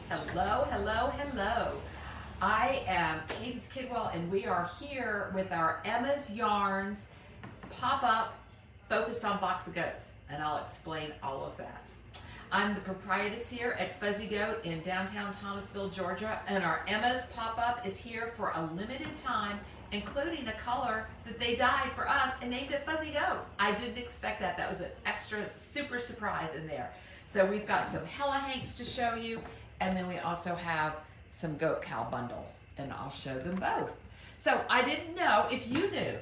Hello, hello, hello. I am Cadence Kidwell, and we are here with our Emma's Yarns pop-up focused on box of goats, and I'll explain all of that. I'm the proprietress here at Fuzzy Goat in downtown Thomasville, Georgia, and our Emma's pop-up is here for a limited time, including a color that they dyed for us and named it Fuzzy Goat. I didn't expect that. That was an extra super surprise in there. So we've got some Hella Hanks to show you, and then we also have some goat cow bundles, and I'll show them both. So I didn't know if you knew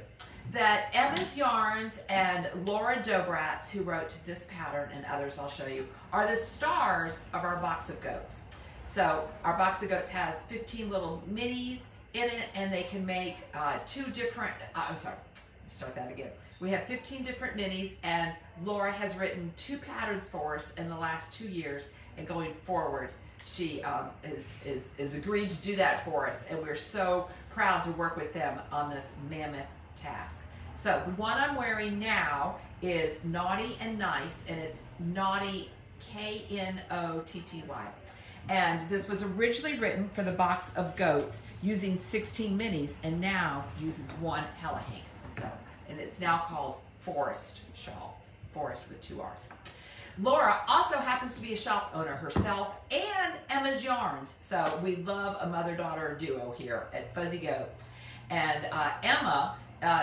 that Emma's Yarns and Laura Dobratz, who wrote this pattern and others I'll show you, are the stars of our box of goats. So our box of goats has 15 little minis in it, and they can make we have 15 different minis, and Laura has written 2 patterns for us in the last 2 years, and going forward she is agreed to do that for us, and we're so proud to work with them on this mammoth task. So the one I'm wearing now is Naughty and Nice, and it's Naughty, K-N-O-T-T-Y. And this was originally written for the box of goats using 16 minis, and now uses 1 Hella Hank. And it's now called Forrest Shawl, Forrest with 2 R's. Laura also happens to be a shop owner herself and Emma's Yarns. So we love a mother-daughter duo here at Fuzzy Goat. And Emma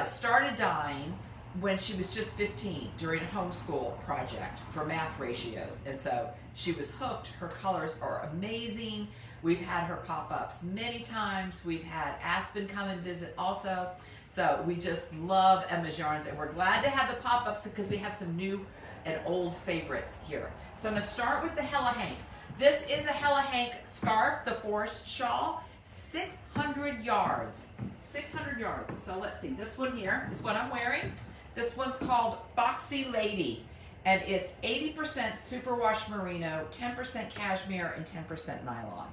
started dyeing when she was just 15 during a homeschool project for math ratios. And so she was hooked. Her colors are amazing. We've had her pop-ups many times. We've had Aspen come and visit also. So we just love Emma's Yarns, and we're glad to have the pop-ups because we have some new and old favorites here. So I'm gonna start with the Hella Hank. This is a Hella Hank scarf, the Forrest Shawl, 600 yards. 600 yards. So let's see, this one here is what I'm wearing. This one's called Foxy Lady, and it's 80% superwash merino, 10% cashmere, and 10% nylon.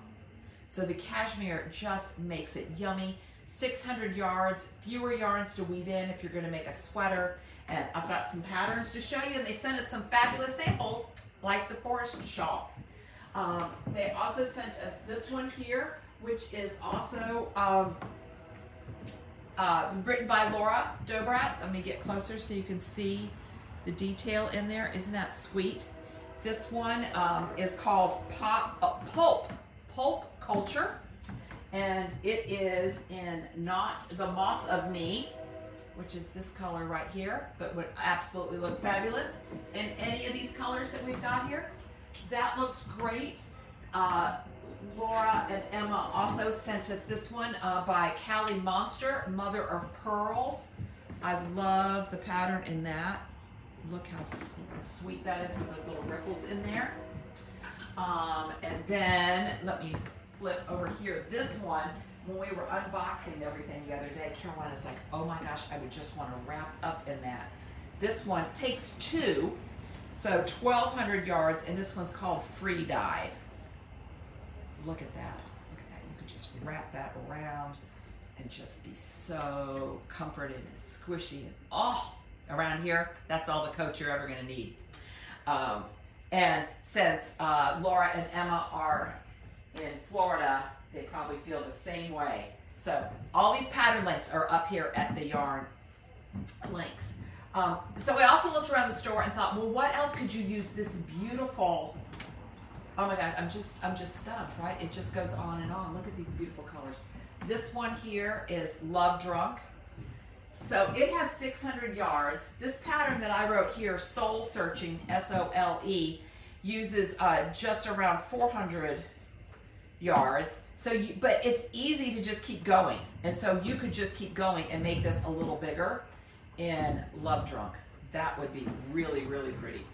So the cashmere just makes it yummy. 600 yards, fewer yarns to weave in if you're gonna make a sweater. And I've got some patterns to show you, and they sent us some fabulous samples like the Forrest Shawl. They also sent us this one here, which is also written by Laura Dobratz. I'm gonna get closer so you can see the detail in there. Isn't that sweet? This one is called Pulp Culture, and it is in Not the Moss of Me, which is this color right here, but would absolutely look fabulous in any of these colors that we've got here. That looks great. Laura and Emma also sent us this one by Callie Monster, Mother of Pearls. I love the pattern in that. Look how sweet that is with those little ripples in there. And then let me flip over here. This one, when we were unboxing everything the other day, Carolina's like, oh my gosh, I would just want to wrap up in that. This one takes 2, so 1,200 yards, and this one's called Free Dive. Look at that. Look at that. You could just wrap that around and just be so comforted and squishy. And around here, that's all the coat you're ever going to need. And since Laura and Emma are in Florida, they probably feel the same way. So all these pattern links are up here at the yarn links. So we also looked around the store and thought, well, what else could you use this beautiful, oh my God, I'm just stumped, right? It just goes on and on. Look at these beautiful colors. This one here is Love Drunk. So it has 600 yards. This pattern that I wrote here, Soul Searching, S-O-L-E, uses just around 400 yards. So but it's easy to just keep going. And so you could just keep going and make this a little bigger in Love Drunk. That would be really, really pretty.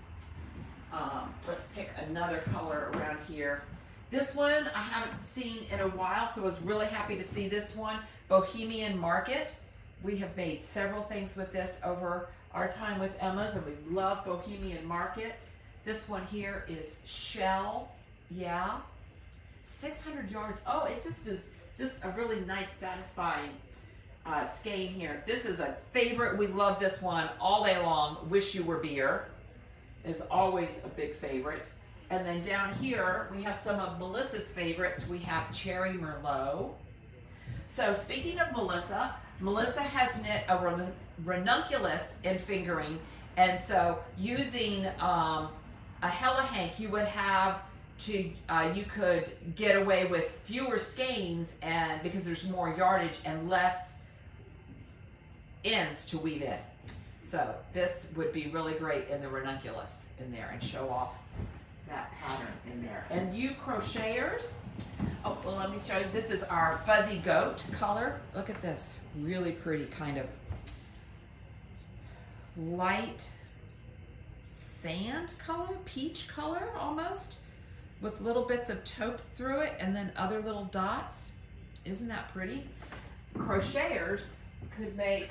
Let's pick another color around here. This one I haven't seen in a while, so I was really happy to see this one, Bohemian Market. We have made several things with this over our time with Emma's, and we love Bohemian Market. This one here is Shell, yeah. 600 yards. Oh, it just is just a really nice, satisfying skein here. This is a favorite. We love this one all day long. Wish You Were Beer is always a big favorite. And then down here, we have some of Melissa's favorites. We have Cherry Merlot. So speaking of Melissa, Melissa has knit a ranunculus in fingering. And so using a hella hank, you would have to, you could get away with fewer skeins, and because there's more yardage and less ends to weave in. So this would be really great in the ranunculus in there and show off that pattern in there. And you crocheters, oh, well, let me show you. This is our fuzzy goat color. Look at this, really pretty kind of light sand color, peach color almost, with little bits of taupe through it and then other little dots. Isn't that pretty? Crocheters could make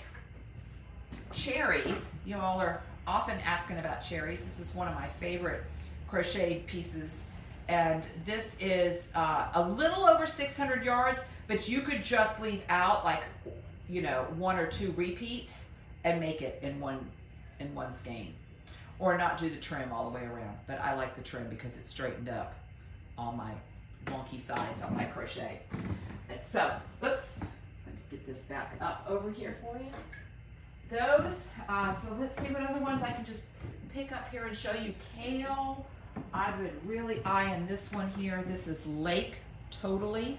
cherries. You all are often asking about cherries. This is one of my favorite crocheted pieces, and this is a little over 600 yards, but you could just leave out, like, you know, 1 or 2 repeats and make it in one skein, or not do the trim all the way around. But I like the trim because it's straightened up on my wonky sides on my crochet. So, oops, let me get this back up over here for you. Those, so let's see what other ones I can just pick up here and show you. Kale, I would really eye on this one here. This is Lake Totally.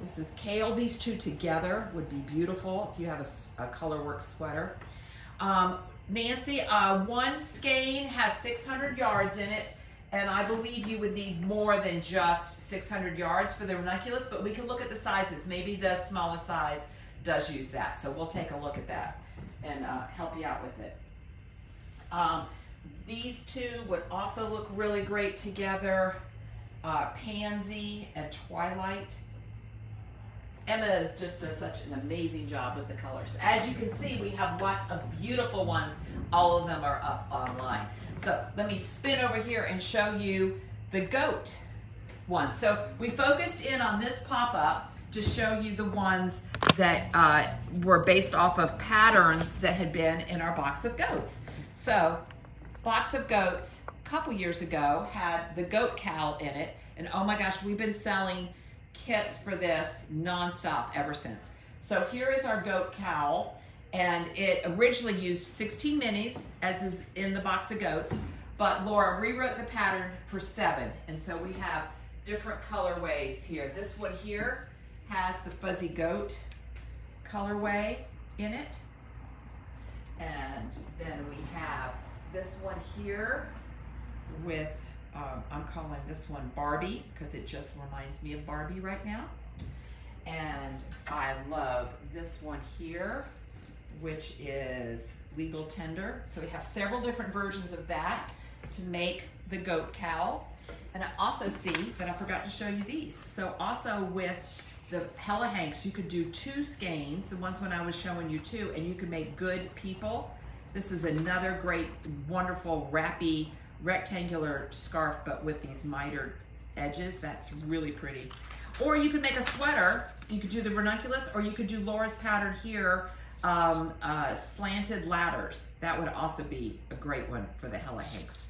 This is kale. These two together would be beautiful if you have a colorwork sweater. Nancy, one skein has 600 yards in it, and I believe you would need more than just 600 yards for the ranunculus, but we can look at the sizes. Maybe the smallest size does use that, so we'll take a look at that and help you out with it. These two would also look really great together. Pansy and Twilight. Emma just does such an amazing job with the colors. As you can see, we have lots of beautiful ones. All of them are up online. So let me spin over here and show you the goat one. So we focused in on this pop-up to show you the ones that were based off of patterns that had been in our box of goats. So box of goats a couple years ago had the goat cowl in it, and oh my gosh, we've been selling kits for this nonstop ever since. So here is our goat cowl, and it originally used 16 minis, as is in the box of goats, but Laura rewrote the pattern for 7, and so we have different colorways here. This one here has the fuzzy goat colorway in it, and then we have this one here with I'm calling this one Barbie because it just reminds me of Barbie right now. And I love this one here, which is Legal Tender. So we have several different versions of that to make the goat cowl. And I also see that I forgot to show you these. So also with the hella hanks, you could do 2 skeins, the ones when I was showing you 2, and you could make good people. This is another great, wonderful, wrappy, rectangular scarf, but with these mitered edges. That's really pretty. Or you could make a sweater. You could do the ranunculus, or you could do Laura's pattern here, slanted ladders. That would also be a great one for the hella hanks.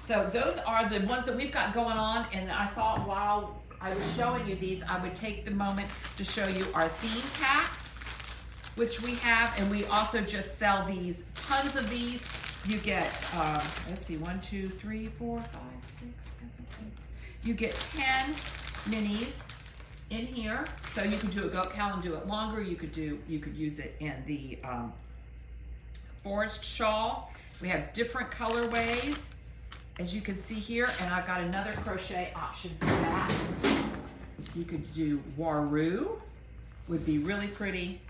So those are the ones that we've got going on, and I thought while I was showing you these, I would take the moment to show you our theme packs, which we have, and we also just sell these, tons of these. You get, let's see, 1, 2, 3, 4, 5, 6, 7, 8. You get 10 minis in here. So you could do a goat cowl and do it longer. You could use it in the Forrest Shawl. We have different colorways, as you can see here. And I've got another crochet option for that. You could do Waru, would be really pretty.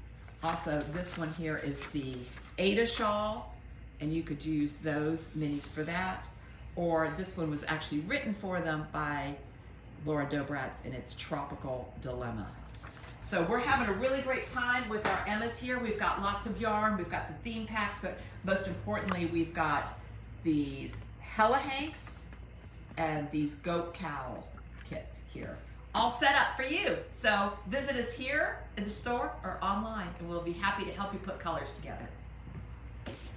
Also, this one here is the Ada shawl, and you could use those minis for that. Or this one was actually written for them by Laura Dobratz, and it's Tropical Dilemma. So we're having a really great time with our Emmas here. We've got lots of yarn, we've got the theme packs, but most importantly, we've got these hella hanks and these goat cowl kits here, all set up for you. So visit us here in the store or online, and we'll be happy to help you put colors together.